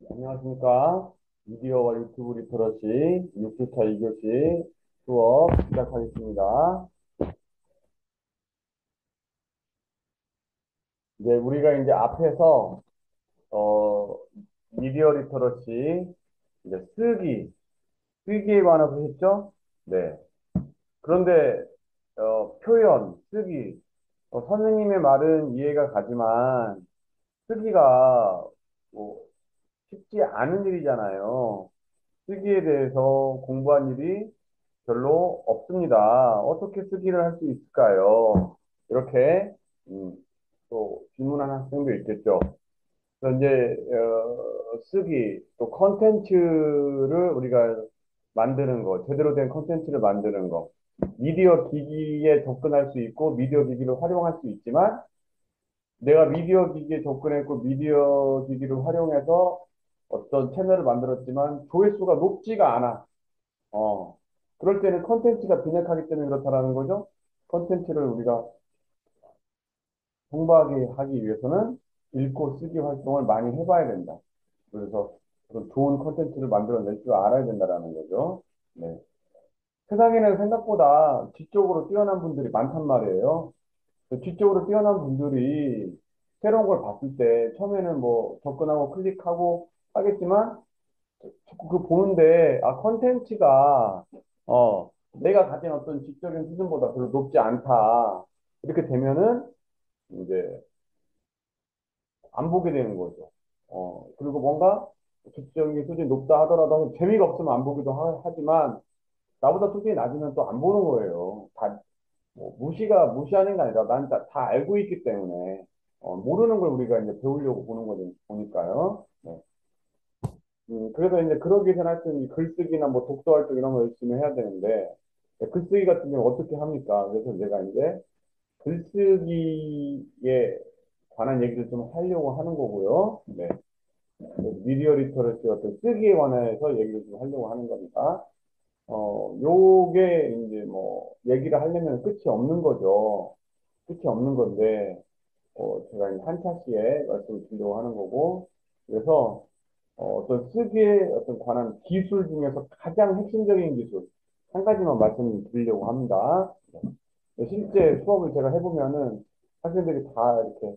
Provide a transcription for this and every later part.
안녕하십니까. 미디어와 유튜브 리터러시 6주차 2교시 수업 시작하겠습니다. 이제 우리가 이제 앞에서, 어, 미디어 리터러시, 이제 쓰기에 관해서 했죠? 네. 그런데, 표현, 쓰기, 선생님의 말은 이해가 가지만, 쓰기가 뭐 쉽지 않은 일이잖아요. 쓰기에 대해서 공부한 일이 별로 없습니다. 어떻게 쓰기를 할 수 있을까요? 이렇게 음, 또 질문하는 학생도 있겠죠. 그래서 이제 쓰기 또 컨텐츠를 우리가 만드는 거, 제대로 된 컨텐츠를 만드는 거, 미디어 기기에 접근할 수 있고 미디어 기기를 활용할 수 있지만 내가 미디어 기기에 접근했고 미디어 기기를 활용해서 어떤 채널을 만들었지만 조회수가 높지가 않아. 어, 그럴 때는 컨텐츠가 빈약하기 때문에 그렇다라는 거죠. 컨텐츠를 우리가 풍부하게 하기 위해서는 읽고 쓰기 활동을 많이 해봐야 된다. 그래서 그런 좋은 컨텐츠를 만들어낼 줄 알아야 된다라는 거죠. 네. 세상에는 생각보다 지적으로 뛰어난 분들이 많단 말이에요. 그 지적으로 뛰어난 분들이 새로운 걸 봤을 때 처음에는 뭐 접근하고 클릭하고 하겠지만 자꾸 그 보는데, 아, 컨텐츠가, 내가 가진 어떤 지적인 수준보다 별로 높지 않다. 이렇게 되면은, 이제, 안 보게 되는 거죠. 그리고 뭔가, 지적인 수준이 높다 하더라도 재미가 없으면 안 보기도 하지만, 나보다 수준이 낮으면 또 안 보는 거예요. 다, 뭐, 무시하는 게 아니라, 난 다 알고 있기 때문에, 모르는 걸 우리가 이제 배우려고 보는 거니까요. 네. 그래서 이제 그러기 위해서는 하여튼 글쓰기나 뭐 독서 활동 이런 거 열심히 해야 되는데, 글쓰기 같은 경우 어떻게 합니까? 그래서 제가 이제 글쓰기에 관한 얘기를 좀 하려고 하는 거고요. 네. 그래서 미디어 리터러시 어떤 쓰기에 관해서 얘기를 좀 하려고 하는 겁니다. 요게 이제 뭐 얘기를 하려면 끝이 없는 거죠. 끝이 없는 건데, 제가 이제 한 차시에 말씀을 드리려고 하는 거고, 그래서 떤 쓰기에 어떤 관한 기술 중에서 가장 핵심적인 기술, 한 가지만 말씀드리려고 합니다. 네, 실제 수업을 제가 해보면은 학생들이 다 이렇게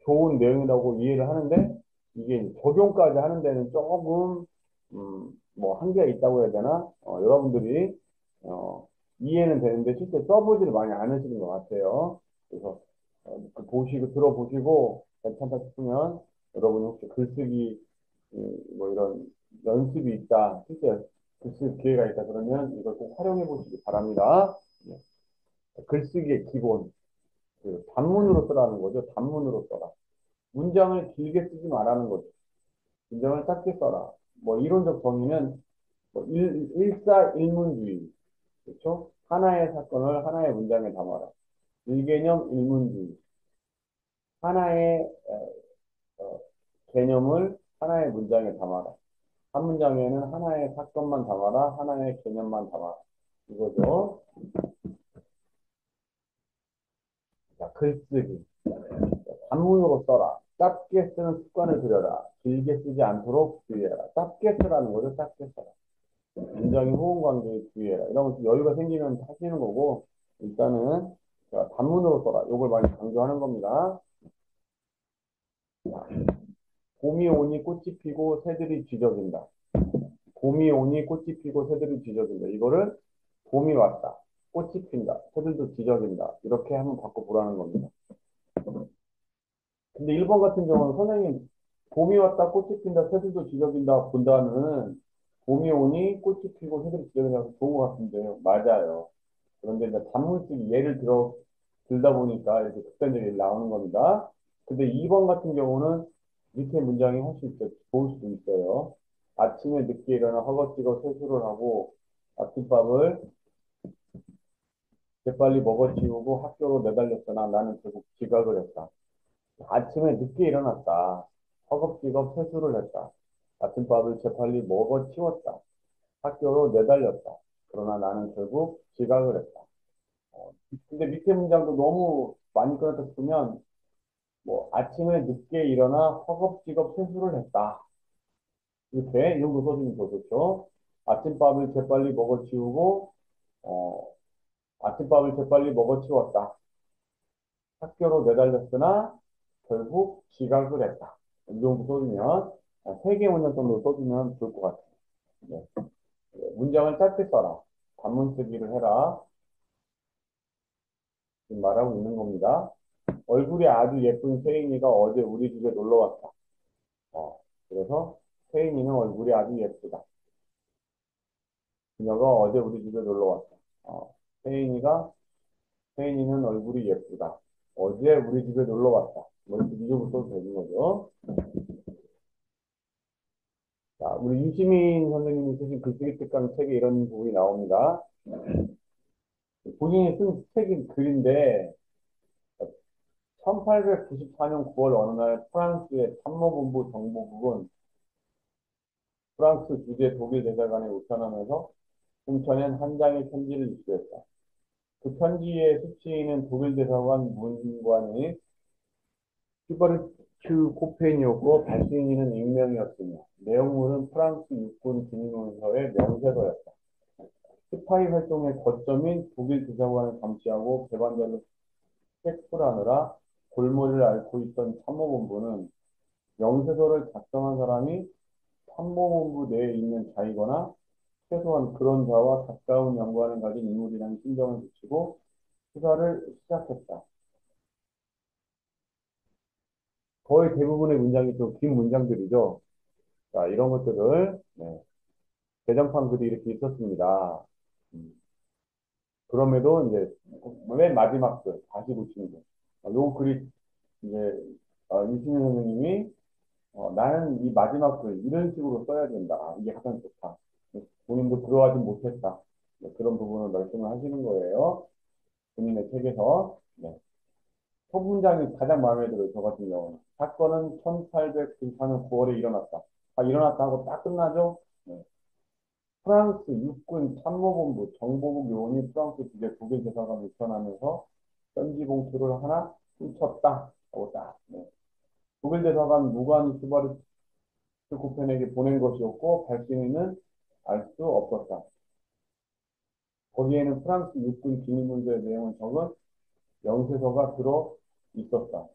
좋은 내용이라고 이해를 하는데, 이게 이제 적용까지 하는 데는 조금, 뭐, 한계가 있다고 해야 되나? 여러분들이, 어, 이해는 되는데 실제 써보지를 많이 않으시는 것 같아요. 그래서, 보시고, 들어보시고, 괜찮다 싶으면, 여러분이 혹시 글쓰기, 뭐 이런 연습이 있다, 실제 글쓸 기회가 있다 그러면 이걸 꼭 활용해 보시기 바랍니다. 네. 글쓰기의 기본, 단문으로 쓰라는 거죠. 단문으로 써라. 문장을 길게 쓰지 말라는 거죠. 문장을 짧게 써라. 뭐 이론적 정의는 뭐 일사일문주의. 그렇죠? 하나의 사건을 하나의 문장에 담아라. 일개념 일문주의. 하나의 개념을 하나의 문장에 담아라. 한 문장에는 하나의 사건만 담아라. 하나의 개념만 담아라. 이거죠. 자, 글쓰기. 단문으로 써라. 짧게 쓰는 습관을 들여라. 길게 쓰지 않도록 주의해라. 짧게 쓰라는 거죠. 짧게 써라. 문장의 호응 관계에 주의해라. 이런 것 여유가 생기면 하시는 거고, 일단은 자, 단문으로 써라. 이걸 많이 강조하는 겁니다. 봄이 오니 꽃이 피고 새들이 쥐저긴다. 봄이 오니 꽃이 피고 새들이 쥐저긴다. 이거를 봄이 왔다. 꽃이 핀다. 새들도 쥐저긴다. 이렇게 한번 바꿔보라는 겁니다. 근데 1번 같은 경우는 선생님, 봄이 왔다, 꽃이 핀다, 새들도 쥐저긴다 본다는 봄이 오니 꽃이 피고 새들이 쥐저긴다 좋은 것 같은데요. 맞아요. 그런데 이제 단문쓰기 예를 들다 보니까 이렇게 극단적인 일이 나오는 겁니다. 근데 2번 같은 경우는 밑에 문장이 훨씬 더 좋을 수도 있어요. 아침에 늦게 일어나 허겁지겁 세수를 하고 아침밥을 재빨리 먹어치우고 학교로 내달렸으나 나는 결국 지각을 했다. 아침에 늦게 일어났다. 허겁지겁 세수를 했다. 아침밥을 재빨리 먹어치웠다. 학교로 내달렸다. 그러나 나는 결국 지각을 했다. 어, 근데 밑에 문장도 너무 많이 끊었다 싶으면 뭐 아침에 늦게 일어나 허겁지겁 세수를 했다. 이렇게 이 정도 써주면 더 좋죠. 아침밥을 재빨리 먹어치우고 어, 아침밥을 재빨리 먹어치웠다. 학교로 내달렸으나 결국 지각을 했다. 이 정도 써주면 세 개 문장 정도 써주면 좋을 것 같아요. 네. 문장을 짧게 써라. 단문 쓰기를 해라. 지금 말하고 있는 겁니다. 얼굴이 아주 예쁜 세인이가 어제 우리 집에 놀러 왔다. 그래서 세인이는 얼굴이 아주 예쁘다. 그녀가 어제 우리 집에 놀러 왔다. 어, 세인이가 세인이는 얼굴이 예쁘다. 어제 우리 집에 놀러 왔다. 뭐 이렇게 미적으로 써도 되는 거죠. 자, 우리 유시민 선생님이 쓰신 글쓰기 특강 책에 이런 부분이 나옵니다. 본인이 쓴 책이 글인데 1894년 9월 어느 날 프랑스의 참모본부 정보국은 프랑스 주재 독일 대사관에 우편하면서 공천엔 한 장의 편지를 입수했다. 그 편지의 수취인은 독일 대사관 문관의 히버르트 코펜이었고 발신인은 익명이었으며 내용물은 프랑스 육군 기밀문서의 명세서였다. 스파이 활동의 거점인 독일 대사관을 감시하고 배반자를 체포하느라 골머리를 앓고 있던 참모본부는 명세서를 작성한 사람이 참모본부 내에 있는 자이거나 최소한 그런 자와 가까운 연관을 가진 인물이라는 심정을 붙이고 수사를 시작했다. 거의 대부분의 문장이 좀 긴 문장들이죠. 자, 이런 것들을 네, 대장판 글이 이렇게 있었습니다. 음, 그럼에도 이제 맨 마지막 글 다시 붙이는 거. 요 글이 이제 유시민 선생님이 나는 이 마지막 글 이런 식으로 써야 된다. 이게 가장 좋다. 본인도 그러하지 못했다. 네, 그런 부분을 말씀을 하시는 거예요. 본인의 책에서. 네. 첫 문장이 가장 마음에 들어요. 저 같은 경우는. 사건은 1894년 9월에 일어났다. 아, 일어났다 하고 딱 끝나죠? 네. 프랑스 육군 참모본부 정보국 요원이 프랑스 주재 독일 대사관을 입선하면서 편지 봉투를 하나 훔쳤다. 하고 딱. 네. 독일 대사관 무관 슈바르트 코펜에게 보낸 것이었고 발신인은 알 수 없었다. 거기에는 프랑스 육군 기밀문서의 내용을 적은 영세서가 들어 있었다.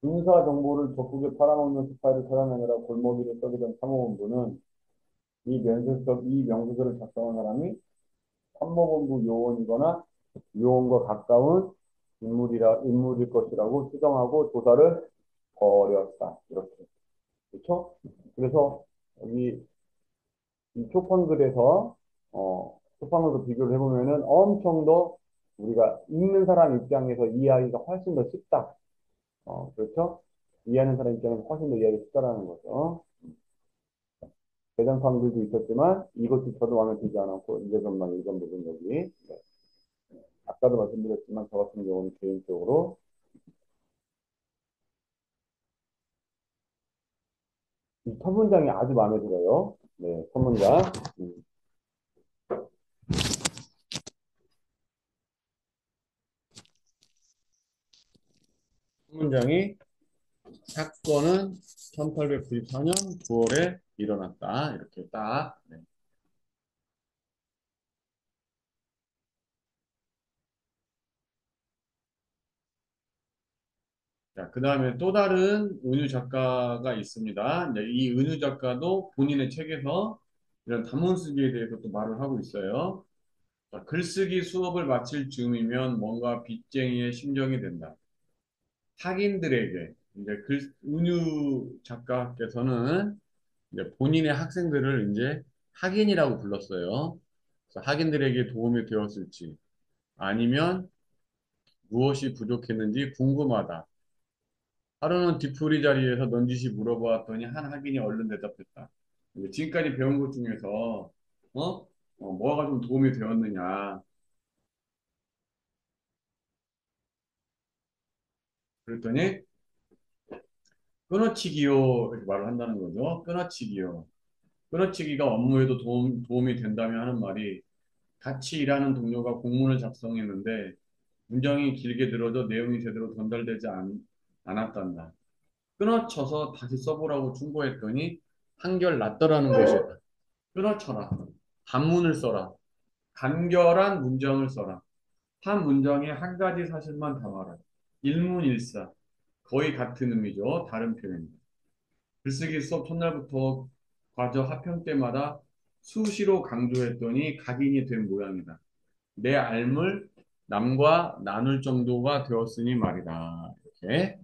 군사 정보를 적국에 팔아먹는 스파이를 찾아내느라 골머리를 썩이던 참모본부는 이 명세서를 작성한 사람이 참모본부 요원이거나 요원과 가까운 인물일 것이라고 추정하고 조사를 벌였다. 이렇게. 그렇죠? 그래서 여기 이 초판글에서 초판글과 비교를 해보면은 엄청 더 우리가 읽는 사람 입장에서 이해하기가 훨씬 더 쉽다. 그렇죠? 이해하는 사람 입장에서 훨씬 더 이해하기 쉽다라는 거죠. 대장판글도 있었지만 이것도 저도 마음에 들지 않았고 이제전만 읽은 부분 여기. 네. 아까도 말씀드렸지만 저 같은 경우는 개인적으로 이 첫 문장이 아주 마음에 들어요. 네, 첫 문장. 음, 첫 문장이 사건은 1894년 9월에 일어났다. 이렇게 딱. 네. 자, 그 다음에 또 다른 은유 작가가 있습니다. 이제 이 은유 작가도 본인의 책에서 이런 단문 쓰기에 대해서 또 말을 하고 있어요. 자, 글쓰기 수업을 마칠 즈음이면 뭔가 빚쟁이의 심정이 된다. 학인들에게 이제 은유 작가께서는 이제 본인의 학생들을 이제 학인이라고 불렀어요. 그래서 학인들에게 도움이 되었을지 아니면 무엇이 부족했는지 궁금하다. 하루는 뒤풀이 자리에서 넌지시 물어보았더니 한 학인이 얼른 대답했다. 지금까지 배운 것 중에서 뭐가 좀 도움이 되었느냐. 그랬더니 끊어치기요 이렇게 말을 한다는 거죠. 끊어치기요. 끊어치기가 업무에도 도움이 된다며 하는 말이 같이 일하는 동료가 공문을 작성했는데 문장이 길게 들어도 내용이 제대로 전달되지 안 왔단다. 끊어쳐서 다시 써보라고 충고했더니 한결 낫더라는 것이다. 끊어쳐라. 단문을 써라. 간결한 문장을 써라. 한 문장에 한 가지 사실만 담아라. 일문일사. 거의 같은 의미죠. 다른 표현입니다. 글쓰기 수업 첫날부터 과저 합평 때마다 수시로 강조했더니 각인이 된 모양이다. 내 삶을 남과 나눌 정도가 되었으니 말이다. 이렇게.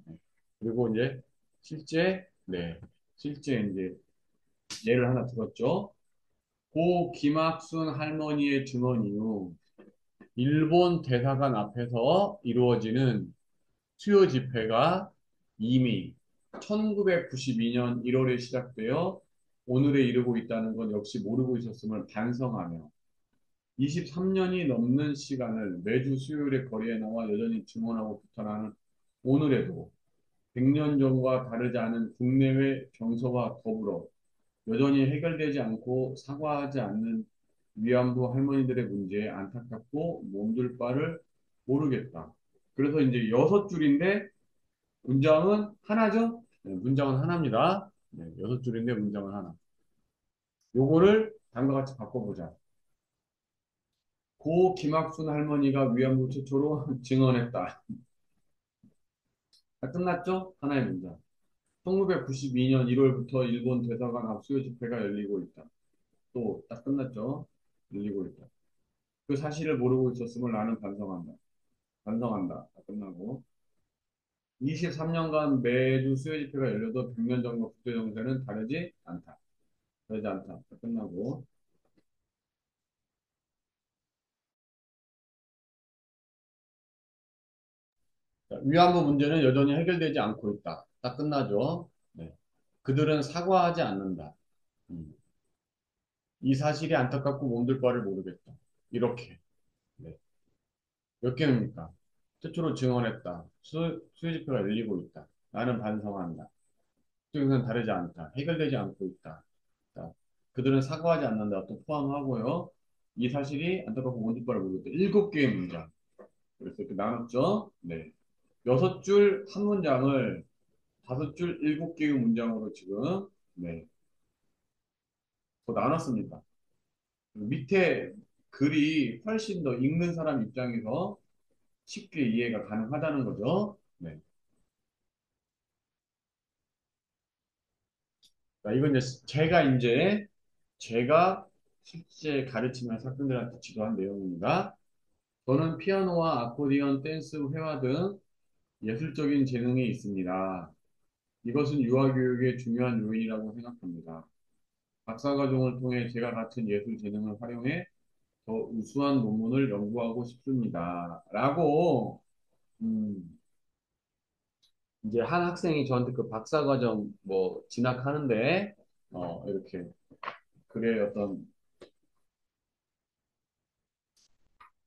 그리고 이제 실제 이제 예를 하나 들었죠. 고 김학순 할머니의 증언 이후 일본 대사관 앞에서 이루어지는 수요 집회가 이미 1992년 1월에 시작되어 오늘에 이르고 있다는 건 역시 모르고 있었음을 반성하며 23년이 넘는 시간을 매주 수요일에 거리에 나와 여전히 증언하고 규탄하는 오늘에도 100년 전과 다르지 않은 국내외 정서와 더불어 여전히 해결되지 않고 사과하지 않는 위안부 할머니들의 문제에 안타깝고 몸둘 바를 모르겠다. 그래서 이제 6줄인데 문장은 하나죠? 네, 문장은 하나입니다. 네, 6줄인데 문장은 하나. 요거를 다음과 같이 바꿔보자. 고 김학순 할머니가 위안부 최초로 증언했다. 다 끝났죠? 하나의 문장. 1992년 1월부터 일본 대사관 앞 수요 집회가 열리고 있다. 또 딱 끝났죠? 열리고 있다. 그 사실을 모르고 있었음을 나는 반성한다. 반성한다. 다 끝나고. 23년간 매주 수요 집회가 열려도 100년 전과 국제 정세는 다르지 않다. 다르지 않다. 다 끝나고. 자, 위안부 문제는 여전히 해결되지 않고 있다. 딱 끝나죠. 네. 그들은 사과하지 않는다. 음. 이 사실이 안타깝고 몸둘 바를 모르겠다. 이렇게. 네. 몇 개입니까? 최초로 증언했다. 수요 집회가 열리고 있다. 나는 반성한다. 그것은 다르지 않다. 해결되지 않고 있다. 자, 그들은 사과하지 않는다. 또 포함하고요. 이 사실이 안타깝고 몸둘 바를 모르겠다. 7개의 문장. 그래서 이렇게 나눴죠. 네. 6줄 한 문장을 5줄 7개의 문장으로 지금 네, 더 나눴습니다. 밑에 글이 훨씬 더 읽는 사람 입장에서 쉽게 이해가 가능하다는 거죠. 네. 자, 이건 이제 제가 실제 가르치면서 학생들한테 지도한 내용입니다. 저는 피아노와 아코디언, 댄스, 회화 등 예술적인 재능이 있습니다. 이것은 유아교육의 중요한 요인이라고 생각합니다. 박사과정을 통해 제가 갖춘 예술 재능을 활용해 더 우수한 논문을 연구하고 싶습니다. 라고, 음, 이제 한 학생이 저한테 그 박사과정 뭐 진학하는데, 이렇게 글에 어떤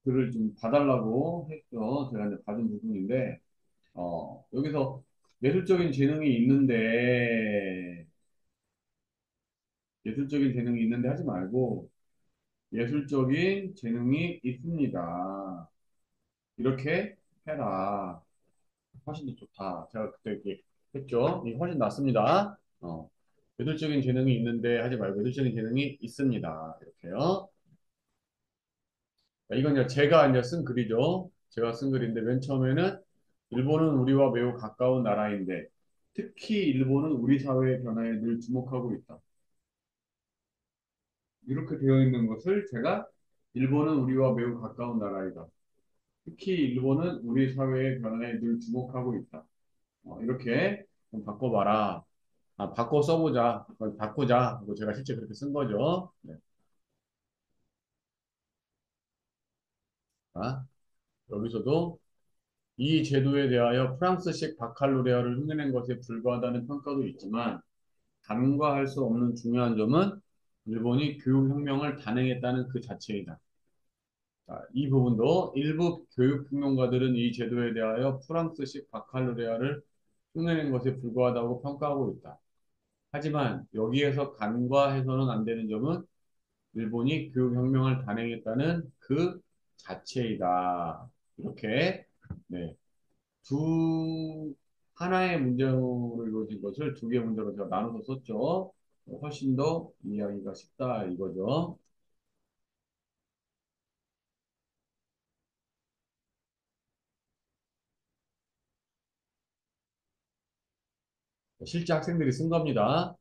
글을 좀 봐달라고 했죠. 제가 이제 받은 부분인데, 여기서 예술적인 재능이 있는데, 예술적인 재능이 있는데 하지 말고, 예술적인 재능이 있습니다. 이렇게 해라. 훨씬 더 좋다. 제가 그때 이렇게 했죠. 이게 훨씬 낫습니다. 예술적인 재능이 있는데 하지 말고 예술적인 재능이 있습니다. 이렇게요. 자, 이건 이제 제가 이제 쓴 글이죠. 제가 쓴 글인데 맨 처음에는 일본은 우리와 매우 가까운 나라인데 특히 일본은 우리 사회의 변화에 늘 주목하고 있다. 이렇게 되어 있는 것을 제가 일본은 우리와 매우 가까운 나라이다. 특히 일본은 우리 사회의 변화에 늘 주목하고 있다. 이렇게 좀 바꿔봐라. 바꿔 써보자. 그걸 바꾸자. 그리고 제가 실제 그렇게 쓴 거죠. 네. 자, 여기서도 이 제도에 대하여 프랑스식 바칼로레아를 흉내낸 것에 불과하다는 평가도 있지만 간과할 수 없는 중요한 점은 일본이 교육혁명을 단행했다는 그 자체이다. 자, 이 부분도 일부 교육평론가들은 이 제도에 대하여 프랑스식 바칼로레아를 흉내낸 것에 불과하다고 평가하고 있다. 하지만 여기에서 간과해서는 안 되는 점은 일본이 교육혁명을 단행했다는 그 자체이다. 이렇게 네, 두 하나의 문제로 이루어진 것을 두 개의 문제로 제가 나눠서 썼죠. 훨씬 더 이해하기가 쉽다 이거죠. 실제 학생들이 쓴 겁니다.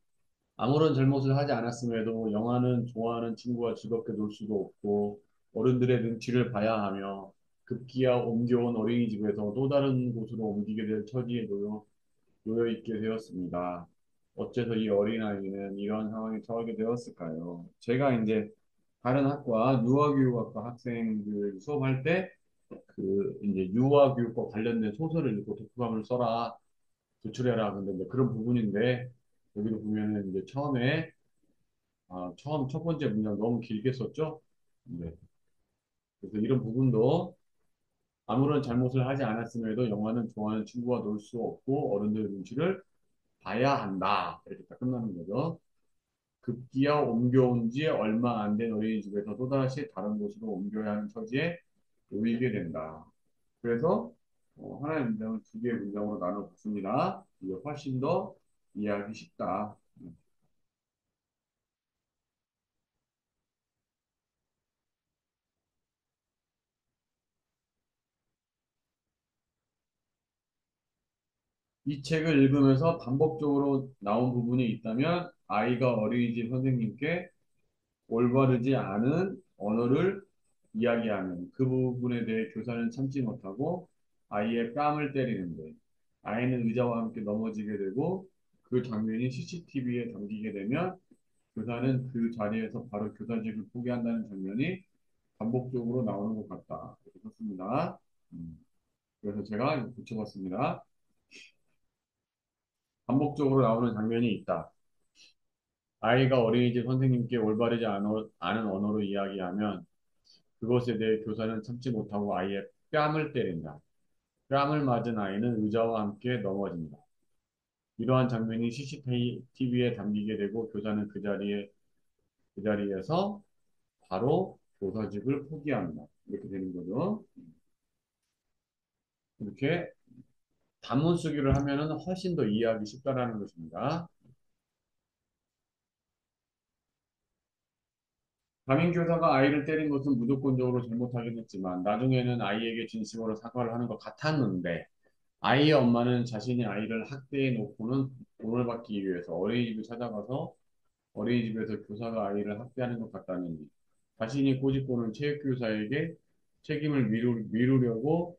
아무런 잘못을 하지 않았음에도 영화는 좋아하는 친구와 즐겁게 놀 수도 없고 어른들의 눈치를 봐야 하며 급기야 옮겨온 어린이집에서 또 다른 곳으로 옮기게 될 처지에 놓여 있게 되었습니다. 어째서 이 어린아이는 이런 상황에 처하게 되었을까요? 제가 이제 다른 학과 유아교육학과 학생들 수업할 때 그 이제 유아교육과 관련된 소설을 읽고 독후감을 써라 도출해라 근데 이제 그런 부분인데 여기도 보면은 이제 처음 첫 번째 문장 너무 길게 썼죠? 네. 그래서 이런 부분도 아무런 잘못을 하지 않았음에도 영화는 좋아하는 친구와 놀 수 없고 어른들의 눈치를 봐야 한다. 이렇게 딱 끝나는 거죠. 급기야 옮겨온 지 얼마 안 된 어린이집에서 또다시 다른 곳으로 옮겨야 하는 처지에 놓이게 된다. 그래서 하나의 문장을 두 개의 문장으로 나눠 봤습니다. 이게 훨씬 더 이해하기 쉽다. 이 책을 읽으면서 반복적으로 나온 부분이 있다면 아이가 어린이집 선생님께 올바르지 않은 언어를 이야기하면 그 부분에 대해 교사는 참지 못하고 아이의 뺨을 때리는데 아이는 의자와 함께 넘어지게 되고 그 장면이 CCTV에 담기게 되면 교사는 그 자리에서 바로 교사직을 포기한다는 장면이 반복적으로 나오는 것 같다. 이렇게 썼습니다. 그래서 제가 이거 붙여봤습니다. 반복적으로 나오는 장면이 있다. 아이가 어린이집 선생님께 올바르지 않은 언어로 이야기하면 그것에 대해 교사는 참지 못하고 아이의 뺨을 때린다. 뺨을 맞은 아이는 의자와 함께 넘어진다. 이러한 장면이 CCTV에 담기게 되고 교사는 그 자리에서 바로 교사직을 포기합니다. 이렇게 되는 거죠. 이렇게 단문 쓰기를 하면은 훨씬 더 이해하기 쉽다라는 것입니다. 담임교사가 아이를 때린 것은 무조건적으로 잘못하긴 했지만 나중에는 아이에게 진심으로 사과를 하는 것 같았는데 아이의 엄마는 자신이 아이를 학대해 놓고는 돈을 받기 위해서 어린이집을 찾아가서 어린이집에서 교사가 아이를 학대하는 것 같다는 자신이 꼬집고는 체육교사에게 책임을 미루려고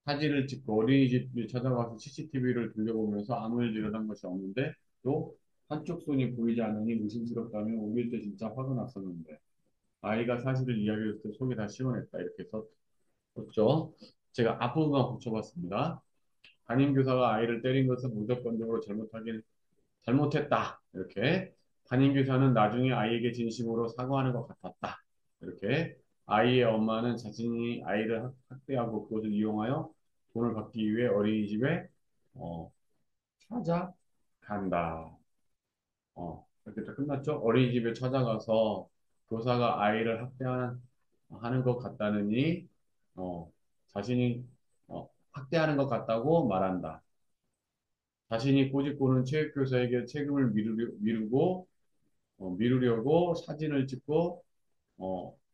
사진을 찍고 어린이집을 찾아가서 CCTV를 돌려보면서 아무 일 일어난 것이 없는데 또 한쪽 손이 보이지 않으니 의심스럽다며 우길 때 진짜 화가 났었는데 아이가 사실을 이야기했을 때 속이 다 시원했다 이렇게 썼죠. 제가 앞부분만 붙여봤습니다. 담임교사가 아이를 때린 것은 무조건적으로 잘못했다. 이렇게. 담임교사는 나중에 아이에게 진심으로 사과하는 것 같았다. 이렇게. 아이의 엄마는 자신이 아이를 학대하고 그것을 이용하여 돈을 받기 위해 어린이집에 어, 찾아간다. 이렇게 다 끝났죠? 어린이집에 찾아가서 교사가 아이를 하는 것 같다느니 자신이 학대하는 것 같다고 말한다. 자신이 꼬집고는 체육교사에게 책임을 미루려고 사진을 찍고,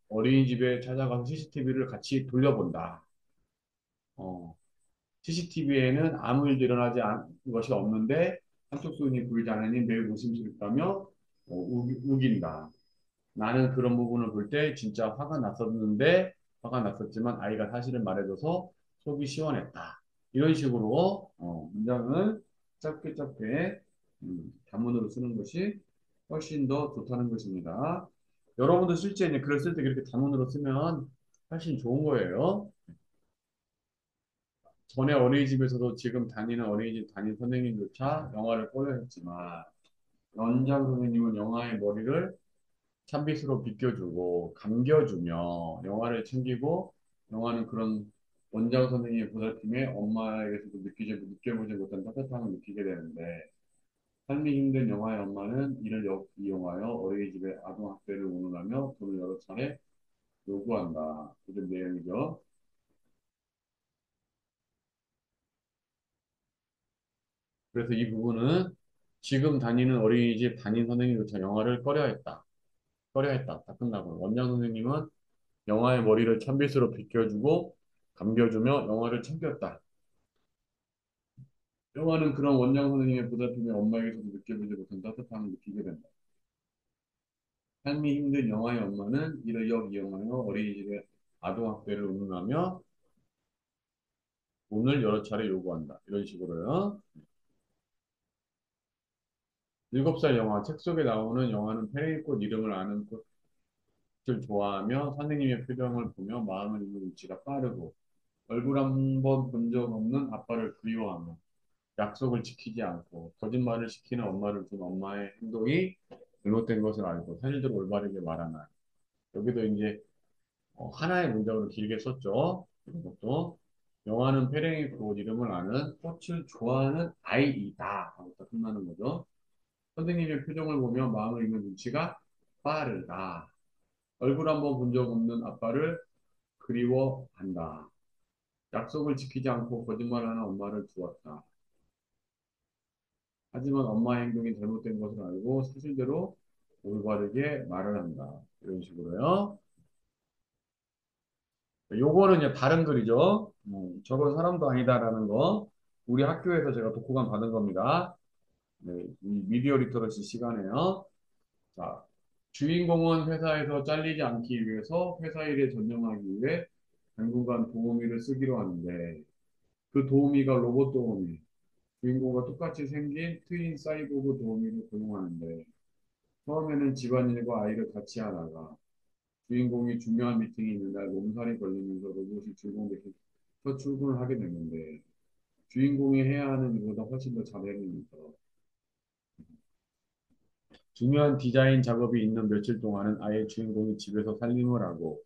어린이집에 찾아가서 CCTV를 같이 돌려본다. CCTV에는 아무 일도 일어나지 않은 것이 없는데, 한쪽 손이 보이지 않으니 매우 의심스럽다며, 우긴다. 나는 그런 부분을 볼 때 진짜 화가 났었지만 아이가 사실을 말해줘서 속이 시원했다. 이런 식으로 문장을 짧게 짧게 단문으로 쓰는 것이 훨씬 더 좋다는 것입니다. 여러분도 실제 이제 글을 쓸 때 그렇게 단문으로 쓰면 훨씬 좋은 거예요. 전에 어린이집에서도 지금 다니는 어린이집 담임 선생님조차 영화를 꺼려했지만 연장 선생님은 영화의 머리를 찬빛으로 비껴주고 감겨주며 영화를 챙기고 영화는 그런 원장 선생님의 보살핌에 엄마에게서도 느껴보지 못한 따뜻함을 느끼게 되는데 삶이 힘든 영화의 엄마는 이를 이용하여 어린이집에 아동학대를 운운하며 돈을 여러 차례 요구한다. 이런 내용이죠. 그래서 이 부분은 지금 다니는 어린이집 담임 선생님조차 영어를 꺼려했다. 꺼려했다. 다 끝나고. 원장 선생님은 영화의 머리를 찬빗으로 빗겨주고 감겨주며 영화를 챙겼다. 영화는 그런 원장 선생님의 보살핌이 엄마에게서도 느껴보지 못한 따뜻함을 느끼게 된다. 삶이 힘든 영화의 엄마는 이를 역이용하여 어린이집의 아동학대를 운운하며 돈을 여러 차례 요구한다. 이런 식으로요. 7살 영화, 책 속에 나오는 영화는 페레이꽃 이름을 아는 꽃을 좋아하며 선생님의 표정을 보며 마음을 읽는 눈치가 빠르고 얼굴 한 번 본 적 없는 아빠를 그리워하며 약속을 지키지 않고 거짓말을 시키는 엄마를 둔 엄마의 행동이 잘못된 것을 알고 사실대로 올바르게 말하나. 여기도 이제 하나의 문장으로 길게 썼죠. 이것도 영화는 페랭이 꽃 이름을 아는 꽃을 좋아하는 아이이다 하고 딱 끝나는 거죠. 선생님의 표정을 보며 마음을 읽는 눈치가 빠르다. 얼굴 한번 본 적 없는 아빠를 그리워한다. 약속을 지키지 않고 거짓말하는 엄마를 두었다. 하지만 엄마의 행동이 잘못된 것을 알고 사실대로 올바르게 말을 한다. 이런 식으로요. 요거는 이제 다른 글이죠. 저건 사람도 아니다라는 거. 우리 학교에서 제가 독후감 받은 겁니다. 네, 이 미디어 리터러시 시간에요. 자, 주인공은 회사에서 잘리지 않기 위해서 회사 일에 전념하기 위해 당분간 도우미를 쓰기로 하는데 그 도우미가 로봇 도우미, 주인공과 똑같이 생긴 트윈 사이보그 도우미를 고용하는데 처음에는 집안일과 아이를 같이 하다가 주인공이 중요한 미팅이 있는 날 몸살이 걸리면서 로봇이 주인공 대신 첫 출근을 하게 됐는데 주인공이 해야 하는 일보다 훨씬 더 잘해내면서 중요한 디자인 작업이 있는 며칠 동안은 아예 주인공이 집에서 살림을 하고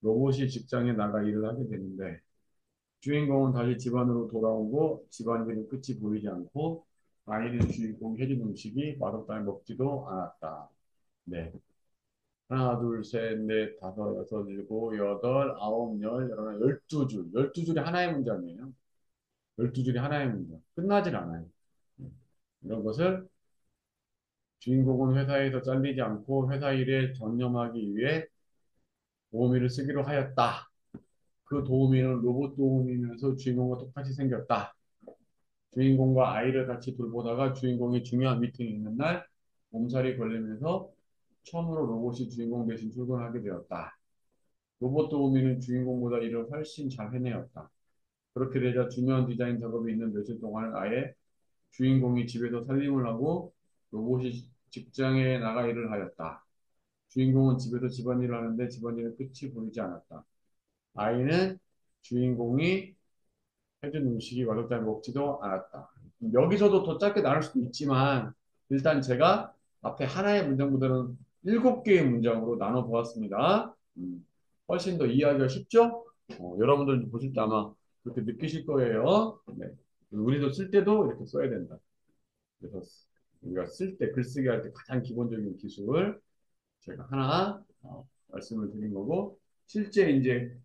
로봇이 직장에 나가 일을 하게 되는데 주인공은 다시 집안으로 돌아오고 집안일은 끝이 보이지 않고 아이는 주인공이 해준 음식이 맛없다며 먹지도 않았다. 네. 하나, 둘, 셋, 넷, 다섯, 여섯, 일곱, 여덟, 아홉, 열, 열하나, 12줄. 12줄이 하나의 문장이에요. 12줄이 하나의 문장. 끝나질 않아요. 이런 것을 주인공은 회사에서 잘리지 않고 회사 일에 전념하기 위해 도우미를 쓰기로 하였다. 그 도우미는 로봇 도우미면서 주인공과 똑같이 생겼다. 주인공과 아이를 같이 돌보다가 주인공이 중요한 미팅이 있는 날 몸살이 걸리면서 처음으로 로봇이 주인공 대신 출근하게 되었다. 로봇 도우미는 주인공보다 일을 훨씬 잘 해내었다. 그렇게 되자 중요한 디자인 작업이 있는 며칠 동안은 아예 주인공이 집에서 살림을 하고 로봇이 직장에 나가 일을 하였다. 주인공은 집에서 집안일을 하는데 집안일은 끝이 보이지 않았다. 아이는 주인공이 해준 음식이 맛없다며 먹지도 않았다. 여기서도 더 짧게 나눌 수도 있지만 일단 제가 앞에 하나의 문장보다는 7개의 문장으로 나눠 보았습니다. 훨씬 더 이해하기가 쉽죠? 여러분들도 보실 때 아마 그렇게 느끼실 거예요. 네. 우리도 쓸 때도 이렇게 써야 된다. 그래서 우리가 쓸 때, 글쓰기 할 때 가장 기본적인 기술을 제가 하나 말씀을 드린 거고 실제 이제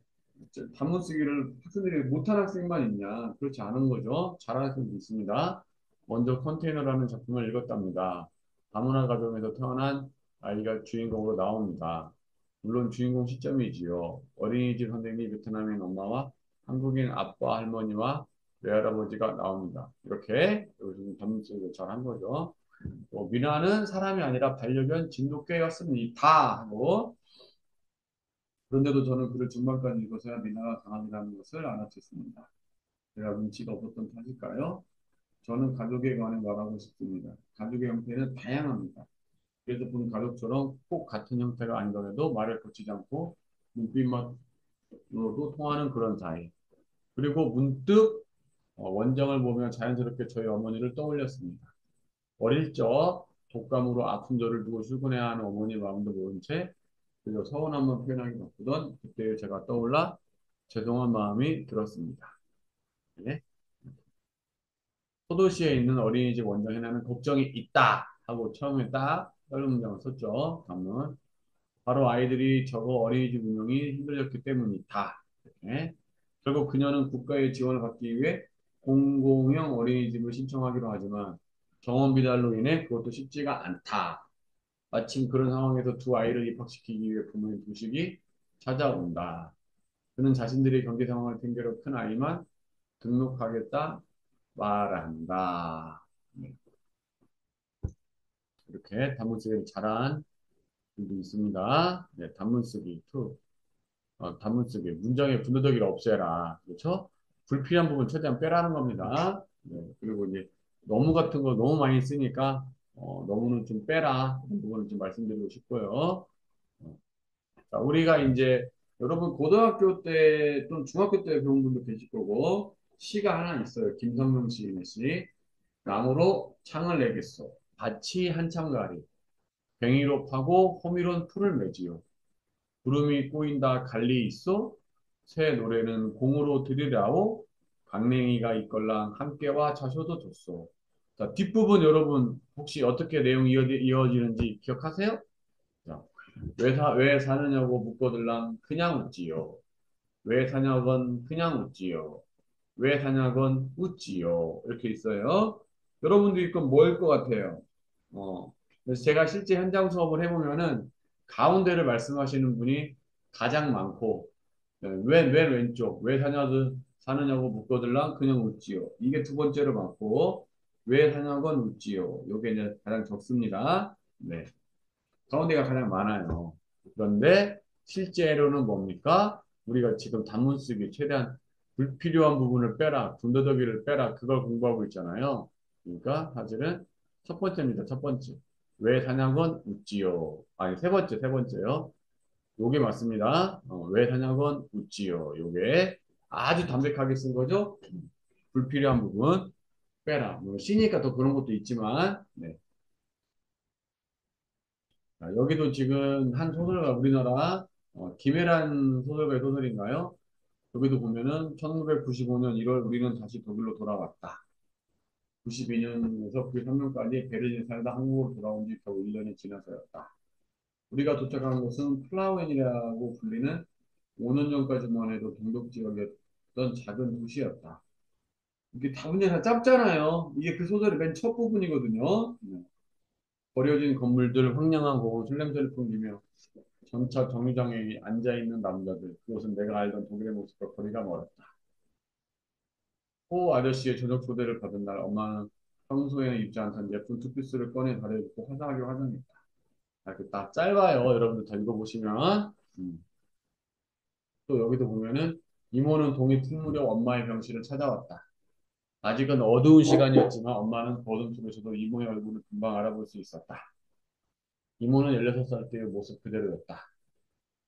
단문 쓰기를 학생들이 못하는 학생만 있냐? 그렇지 않은 거죠. 잘하는 학생도 있습니다. 먼저 컨테이너라는 작품을 읽었답니다. 다문화 가정에서 태어난 아이가 주인공으로 나옵니다. 물론 주인공 시점이지요. 어린이집 선생님 베트남인 엄마와 한국인 아빠 할머니와 외할아버지가 나옵니다. 이렇게 여기서 단문 쓰기를 잘한 거죠. 미나는 사람이 아니라 반려견 진돗개였습니다. 하고 그런데도 저는 그를 중반까지 읽어서야 미나가 강함이라는 것을 알아챘습니다. 제가 눈치가 없었던 탓일까요? 저는 가족에 관해 말하고 싶습니다. 가족의 형태는 다양합니다. 그래서 본 가족처럼 꼭 같은 형태가 아니더라도 말을 거치지 않고 눈빛만으로도 통하는 그런 사이. 그리고 문득 원장을 보며 자연스럽게 저희 어머니를 떠올렸습니다. 어릴 적 독감으로 아픈 저를 두고 출근해야 하는 어머니 마음도 모른 채 그저 서운함만 표현하기 바쁘던 그때의 제가 떠올라 죄송한 마음이 들었습니다. 네. 소도시에 있는 어린이집 원장에 나는 걱정이 있다 하고 처음에 딱 짧은 문장을 썼죠. 다음은 바로 아이들이 저거 어린이집 운영이 힘들었기 때문이다. 이렇게. 결국 그녀는 국가의 지원을 받기 위해 공공형 어린이집을 신청하기로 하지만 정원 비달로 인해 그것도 쉽지가 않다. 마침 그런 상황에서 두 아이를 입학시키기 위해 부모님 두식이 찾아온다. 그는 자신들의 경제 상황을 핑계로 큰 아이만 등록하겠다 말한다. 네, 이렇게 단문 쓰기를 잘한 분도 있습니다. 네, 단문 쓰기 2. 단문 쓰기. 문장의 분노더기를 없애라. 그렇죠? 불필요한 부분 최대한 빼라는 겁니다. 네, 그리고 이제 너무 같은 거 너무 많이 쓰니까 너무는 좀 빼라. 그런 부분을 좀 말씀드리고 싶고요. 어, 자, 우리가 이제 여러분 고등학교 때 또는 중학교 때 배운 분도 계실 거고 시가 하나 있어요. 김성명 시인의 시. 나무로 창을 내겠소. 밭이 한창가리. 뱅이로 파고 호미론 풀을 맺지요. 구름이 꼬인다 갈리 있어 새 노래는 공으로 들으라오 강냉이가 있걸랑 함께와 자셔도 좋소. 자, 뒷부분 여러분 혹시 어떻게 내용이 이어지는지 기억하세요? 자, 왜 사느냐고 묻거들랑 그냥 웃지요. 왜 사냐건 그냥 웃지요. 왜 사냐건 웃지요. 이렇게 있어요. 여러분도 이건 뭐일 것 같아요? 그래서 제가 실제 현장 수업을 해보면은 가운데를 말씀하시는 분이 가장 많고, 네, 왜 왼쪽, 사느냐고 묻거들랑 그냥 웃지요. 이게 두 번째로 많고, 왜 사냐건 웃지요. 요게 이제 가장 적습니다. 네. 가운데가 가장 많아요. 그런데 실제로는 뭡니까? 우리가 지금 단문 쓰기 최대한 불필요한 부분을 빼라, 군더더기를 빼라, 그걸 공부하고 있잖아요. 그러니까 사실은 첫 번째입니다. 첫 번째. 왜 사냥은 웃지요. 아니, 세 번째요. 요게 맞습니다. 왜 사냥은 웃지요. 요게 아주 담백하게 쓴 거죠. 불필요한 부분 빼라. 뭐, 시니까 더 그런 것도 있지만, 네. 자, 여기도 지금 한 소설가 우리나라 김혜란 소설가의 소설인가요? 여기도 보면은 1995년 1월 우리는 다시 독일로 돌아왔다. 92년에서 그 3년까지 베를린에 살다 한국으로 돌아온 지 겨우 1년이 지나서였다. 우리가 도착한 곳은 플라우엔이라고 불리는 5년 전까지만 해도 동독 지역이었던 작은 도시였다. 이게 다 문제 다 짧잖아요. 이게 그 소설의 맨 첫 부분이거든요. 네. 버려진 건물들, 황량한 고원, 술냄새를 풍기며 전차 정류장에 앉아있는 남자들. 그것은 내가 알던 독일의 모습과 거리가 멀었다. 호 아저씨의 저녁 초대를 받은 날 엄마는 평소에는 입지 않던 예쁜 투피스를 꺼내 다려입고 화사하게 화장했다. 이렇게 딱 짧아요. 여러분들 다 읽어보시면. 또 여기도 보면은 이모는 동이 틀 무렵 엄마의 병실을 찾아왔다. 아직은 어두운 시간이었지만 엄마는 그 어둠 속에서도 이모의 얼굴을 금방 알아볼 수 있었다. 이모는 16살 때의 모습 그대로였다.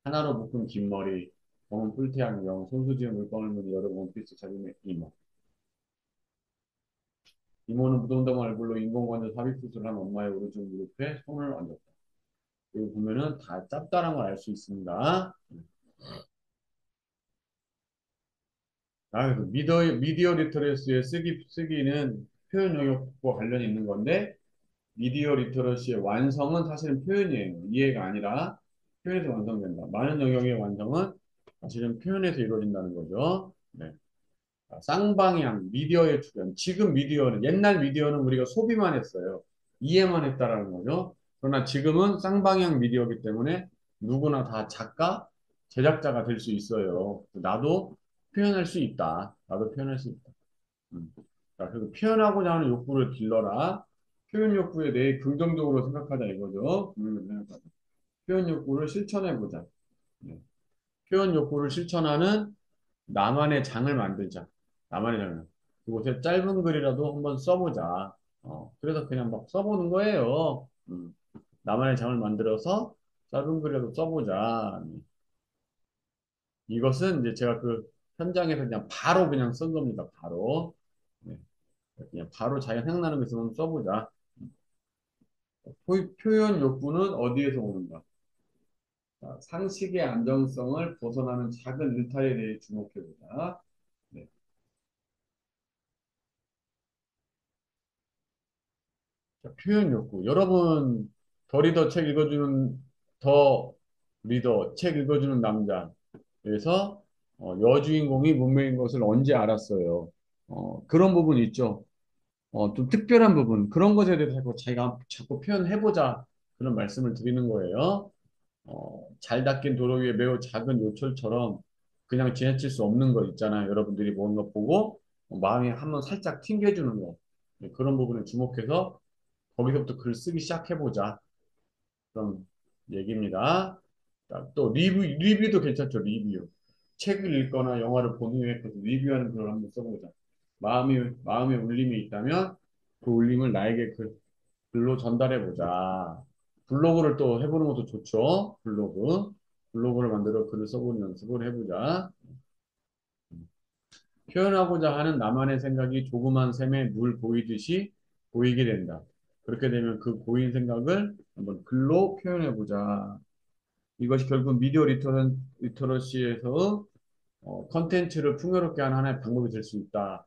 하나로 묶은 긴 머리, 검은 뿔테 안경, 손수지에 물방울 무늬 여러 원피스 차림의 이모. 이모는 무덤덤한 얼굴로 인공관절 삽입수술을 한 엄마의 오른쪽 무릎에 손을 얹었다. 여기 보면은 다 짭짤한 걸 알 수 있습니다. 그래서 미디어 리터러시의 쓰기는 표현 영역과 관련이 있는 건데, 미디어 리터러시의 완성은 사실은 표현이에요. 이해가 아니라 표현에서 완성된다. 많은 영역의 완성은 사실은 표현에서 이루어진다는 거죠. 네. 쌍방향, 미디어의 출현. 지금 미디어는, 옛날 미디어는 우리가 소비만 했어요. 이해만 했다라는 거죠. 그러나 지금은 쌍방향 미디어이기 때문에 누구나 다 작가, 제작자가 될 수 있어요. 나도 표현할 수 있다. 나도 표현할 수 있다. 음. 자, 그래서 표현하고자 하는 욕구를 길러라. 표현 욕구에 대해 긍정적으로 생각하자 이거죠. 긍정적으로 생각하자. 표현 욕구를 실천해보자. 네. 표현 욕구를 실천하는 나만의 장을 만들자. 나만의 장을. 그곳에 짧은 글이라도 한번 써보자. 그래서 그냥 막 써보는 거예요. 나만의 장을 만들어서 짧은 글이라도 써보자. 이것은 이제 제가 그 현장에서 그냥 바로 그냥 쓴 겁니다. 바로. 네. 그냥 바로 자기가 생각나는 거 있으면 써보자. 표현 욕구는 어디에서 오는가? 자, 상식의 안정성을 벗어나는 작은 일탈에 대해 주목해보자. 네. 자, 표현 욕구. 여러분, 더 리더 책 읽어주는 남자. 그래서 여주인공이 문명인 것을 언제 알았어요? 그런 부분이 있죠. 좀 특별한 부분, 그런 것에 대해서 자기가 자꾸 표현해보자. 그런 말씀을 드리는 거예요. 잘 닦인 도로 위에 매우 작은 요철처럼 그냥 지나칠 수 없는 거 있잖아요. 여러분들이 보는 것 보고 마음이 한번 살짝 튕겨주는 거. 네, 그런 부분에 주목해서 거기서부터 글 쓰기 시작해보자. 그런 얘기입니다. 자, 또 리뷰도 괜찮죠. 리뷰. 책을 읽거나 영화를 본 후에 그 리뷰하는 글을 한번 써보자. 마음에 울림이 있다면 그 울림을 나에게 글로 전달해보자. 블로그를 또 해보는 것도 좋죠. 블로그를 만들어 글을 써보는 연습을 해보자. 표현하고자 하는 나만의 생각이 조그만 샘에 물 보이듯이 보이게 된다. 그렇게 되면 그 고인 생각을 한번 글로 표현해보자. 이것이 결국 리터러시에서 컨텐츠를 풍요롭게 하는 하나의 방법이 될 수 있다.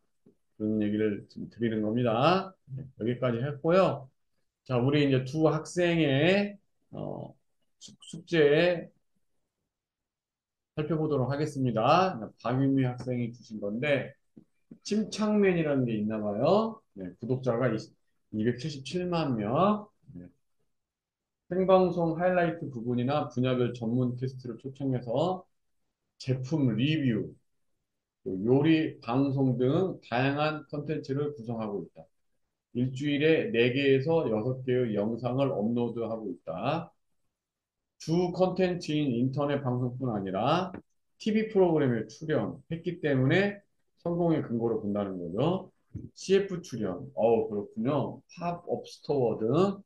그런 얘기를 지금 드리는 겁니다. 네, 여기까지 했고요. 자, 우리 이제 두 학생의 숙제 살펴보도록 하겠습니다. 박윤미 학생이 주신 건데, 침착맨이라는 게 있나 봐요. 네, 구독자가 277만 명. 네, 생방송 하이라이트 부분이나 분야별 전문 캐스트를 초청해서 제품 리뷰, 또 요리, 방송 등 다양한 컨텐츠를 구성하고 있다. 일주일에 4개에서 6개의 영상을 업로드하고 있다. 주 컨텐츠인 인터넷 방송뿐 아니라 TV 프로그램에 출연했기 때문에 성공의 근거로 본다는 거죠. CF 출연, 그렇군요. 팝업 스토어 등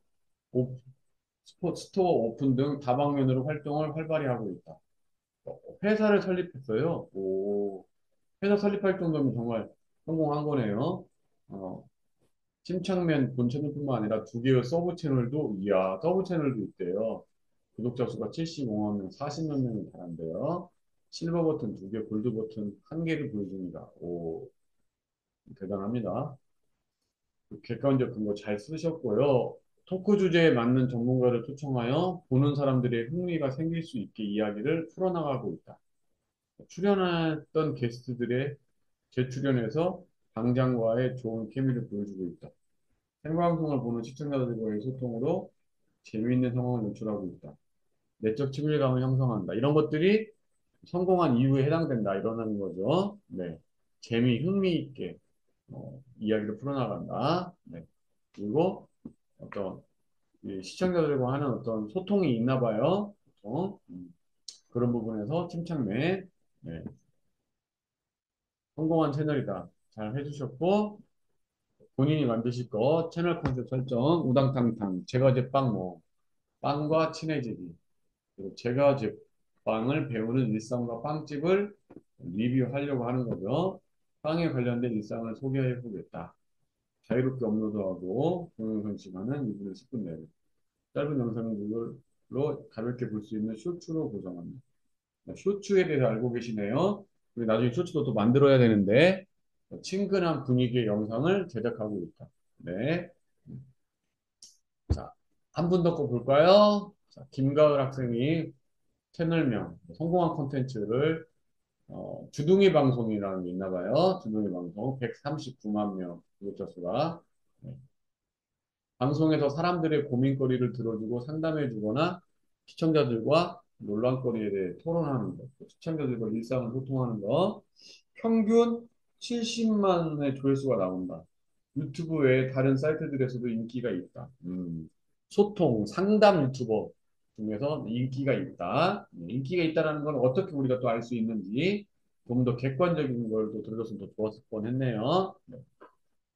스토어 오픈 등 다방면으로 활동을 활발히 하고 있다. 회사를 설립했어요. 회사 설립할 정도면 정말 성공한 거네요. 어, 침착맨 본 채널뿐만 아니라 2개의 서브 채널도, 이야, 서브 채널도 있대요. 구독자 수가 75만 명, 40만 명이 달한대요. 실버 버튼 2개, 골드 버튼 1개를 보여줍니다. 오, 대단합니다. 객관적 근거 잘 쓰셨고요. 토크 주제에 맞는 전문가를 초청하여 보는 사람들의 흥미가 생길 수 있게 이야기를 풀어나가고 있다. 출연했던 게스트들의 재출연해서 당장과의 좋은 케미를 보여주고 있다. 생방송을 보는 시청자들과의 소통으로 재미있는 상황을 연출하고 있다. 내적 친밀감을 형성한다. 이런 것들이 성공한 이유에 해당된다. 이러는 거죠. 네. 흥미 있게 이야기를 풀어나간다. 네. 그리고 어떤 이 시청자들과 하는 어떤 소통이 있나 봐요. 그런 부분에서 침착맨 네. 성공한 채널이다. 잘 해주셨고 본인이 만드실 거 채널 컨셉 설정 우당탕탕 제과제빵 뭐 빵과 친해지기 그리고 제과제빵을 배우는 일상과 빵집을 리뷰하려고 하는 거죠. 빵에 관련된 일상을 소개해 보겠다. 자유롭게 업로드하고 동영상 시간은 2분에서 10분 내로 짧은 영상들로 가볍게 볼 수 있는 쇼츠로 구성합니다. 쇼츠에 대해서 알고 계시네요. 우리 나중에 쇼츠도 또 만들어야 되는데 친근한 분위기의 영상을 제작하고 있다. 네. 자, 한 분 더 거 볼까요? 자, 김가을 학생이 채널명, 성공한 콘텐츠를 주둥이 방송이라는 게 있나 봐요. 주둥이 방송 139만 명 구독자 수가. 네. 방송에서 사람들의 고민거리를 들어주고 상담해주거나 시청자들과 논란거리에 대해 토론하는 것, 시청자들과 일상을 소통하는 것, 평균 70만의 조회수가 나온다. 유튜브 외에 다른 사이트들에서도 인기가 있다. 상담 유튜버 중에서 인기가 있다. 인기가 있다라는 건 어떻게 우리가 또 알 수 있는지 좀 더 객관적인 걸 또 들어줬으면 더 좋았을 뻔했네요. 네.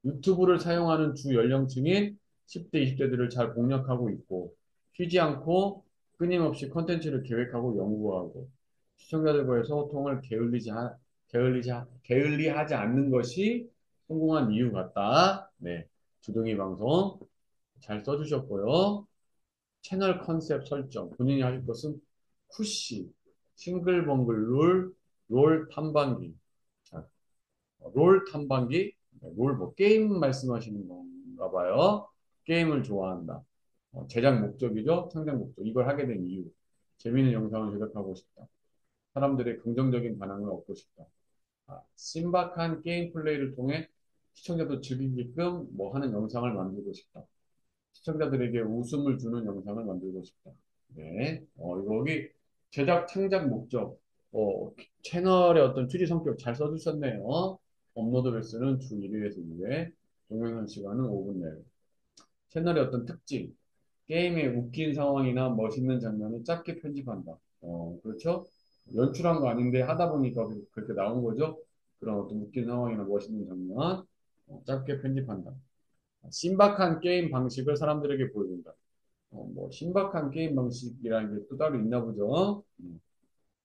유튜브를 사용하는 주 연령층인 10대, 20대들을 잘 공략하고 있고, 쉬지 않고 끊임없이 컨텐츠를 계획하고 연구하고, 시청자들과의 소통을 게을리하지 않는 것이 성공한 이유 같다. 네. 주둥이 방송 잘 써주셨고요. 채널 컨셉 설정. 본인이 하실 것은 푸시, 싱글벙글 롤 탐방기. 자, 롤 탐방기, 롤 뭐 게임 말씀하시는 건가 봐요. 게임을 좋아한다. 제작 목적이죠. 창작 목적. 이걸 하게 된 이유. 재미있는 영상을 제작하고 싶다. 사람들의 긍정적인 반응을 얻고 싶다. 신박한 게임 플레이를 통해 시청자도 즐기게끔 뭐 하는 영상을 만들고 싶다. 시청자들에게 웃음을 주는 영상을 만들고 싶다. 네. 여기 제작 창작 목적, 채널의 어떤 취지 성격 잘 써주셨네요. 업로드 횟수는 주 1회에서 2회, 동영상 시간은 5분 내외. 채널의 어떤 특징, 게임의 웃긴 상황이나 멋있는 장면을 짧게 편집한다. 그렇죠? 연출한 거 아닌데 하다 보니까 그렇게 나온 거죠. 그런 어떤 웃긴 상황이나 멋있는 장면, 짧게 편집한다. 신박한 게임 방식을 사람들에게 보여준다. 뭐 신박한 게임 방식이라는 게 또 따로 있나 보죠.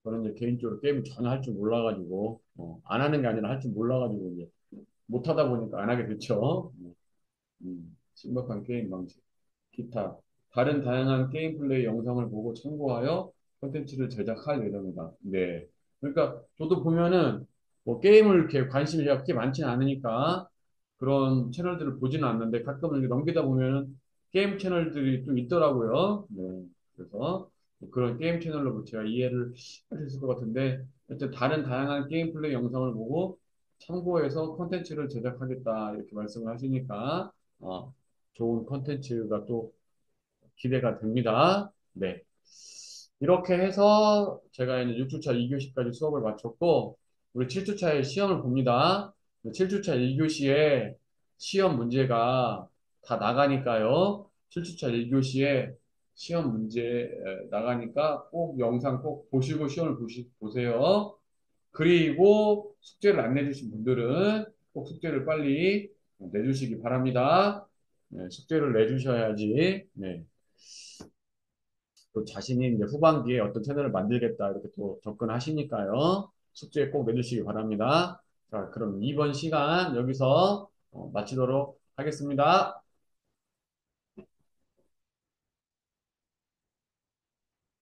저는 이제 개인적으로 게임을 전혀 할 줄 몰라가지고 안 하는 게 아니라 할 줄 몰라가지고 이제 못 하다 보니까 안 하게 됐죠. 신박한 게임 방식, 기타, 다른 다양한 게임 플레이 영상을 보고 참고하여 콘텐츠를 제작할 예정이다. 네. 그러니까 저도 보면은 뭐 게임을 이렇게 관심이 제가 그렇게 많지는 않으니까 그런 채널들을 보지는 않는데 가끔 이렇게 넘기다 보면은 게임 채널들이 좀 있더라고요. 네. 그래서 뭐 그런 게임 채널로 제가 이해를 할 수 있을 것 같은데 하여튼 다른 다양한 게임 플레이 영상을 보고 참고해서 콘텐츠를 제작하겠다 이렇게 말씀을 하시니까 좋은 콘텐츠가 또 기대가 됩니다. 네. 이렇게 해서 제가 이제 6주차 2교시까지 수업을 마쳤고, 우리 7주차에 시험을 봅니다. 7주차 1교시에 시험 문제가 다 나가니까요. 7주차 1교시에 시험 문제 나가니까 꼭 영상 꼭 보시고 시험을 보세요. 그리고 숙제를 안 내주신 분들은 꼭 숙제를 빨리 내주시기 바랍니다. 네, 숙제를 내주셔야지, 네, 또 자신이 이제 후반기에 어떤 채널을 만들겠다 이렇게 또 접근하시니까요. 숙제 꼭 내주시기 바랍니다. 자, 그럼 이번 시간 여기서 마치도록 하겠습니다.